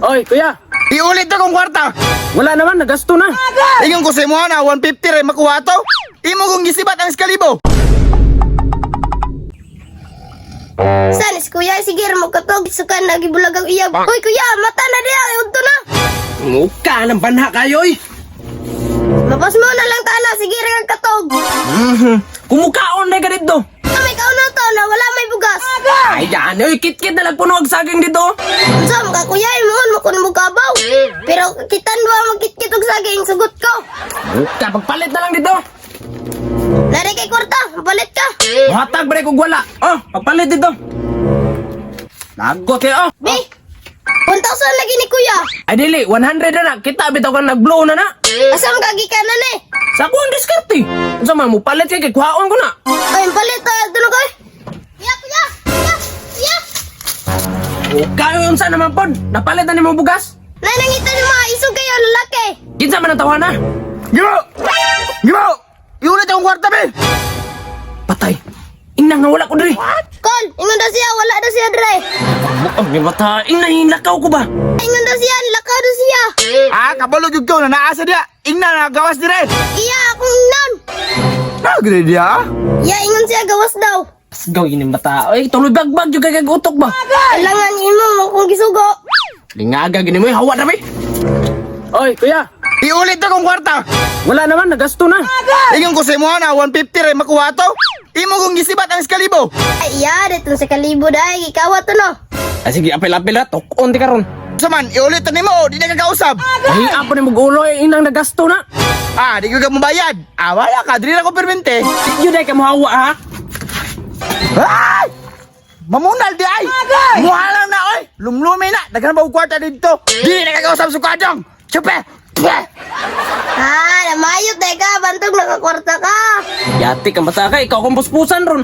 Oy, kuya. Iulit na kong kwarta. Wala naman, nagasto na. Ingon ko sa mo na 150 rin makuha to. Imo kong gisibat ang eskalibo. Sanis kuya, sige mo katog. Sukan lagi bulagang iyab. Uy kuya, mata na diya. Unto na. Muka ng banha kayo, oy. Mapas mo na lang tana. Sige rin katog. Kumukaon na ka dito. May kauno to na wala may bugas. Ay, yan, oy. Kit-kit na lang puno ang saging dito. Sam ka kuya, imuhon mo kun mukabaw. Pero kitan ba magkit-kit og saging sugot ko. Muka, pagpalit na lang dito. Lari kay kwarta, palit ka. Hatag ba kung wala? Oh, pagpalit dito. Lagot eh, oh. Bi, 1,000 lagi ni kuya. Ay, dili, 100 na na. Kita, bitaw ka nag-blow na na. Asam kagi ka na ni. Sa ko ang diskarte. Sa man mo palit kay kuhaon ko na. Ay, palit tayo. Tunog ko. Kuya, kuya, kuya, kuya. O kayo yun sa naman pod. Napalit na ni mo bugas. Nanangitan yung mga isog kayo, lalaki. Kinsa man ang tawa na. Gimo! Gimo! Iulit akong kwarta, be! Patay. Inang nawala ko diri. Kon, ingon daw siya, wala daw siya, Dre. Oh, may mata. Inang hinakaw ko ba? Ingon daw siya, lakaw daw siya. Kabalo jud ko na naasa dia. Ingna na gawas dire. Iya, akong ingnon. Gede dia. Ya, ingon siya, gawas daw. Gawin yung mata. Ay, tuloy bagbag yung kagagutok ba? Kailangan imo mo kung gisugo. Lingaga, gini mo yung hawa na ba? Oy, kuya. Iulit na kong kwarta. Wala naman, nagasto na. Ingon ko sa mo na 150 rin makuha to. Imo kong gisibat ang eskalibo. Ay, iya, dito sa kalibo dahil, ikaw to no. Ay, sige, apel-apel na. Tukon di karon. Saman, iulit na nimo, di na kakausap. Ay, apa ni mag-ulo eh. Inang nagasto na. Di ko ka mabayad. Wala ka, dili na ko permente. Yun ay ka mo hawa, ha? Ay! Mamunal di ay! Muhalang na oy! Lumlumay na! Daghan ba og kwarta dito? Di na kakausap sa kadong! Chupe! Namayot dahil ka, bantog nakakwarta ka. Yati ka mata ka. Ikaw kong puspusan ron.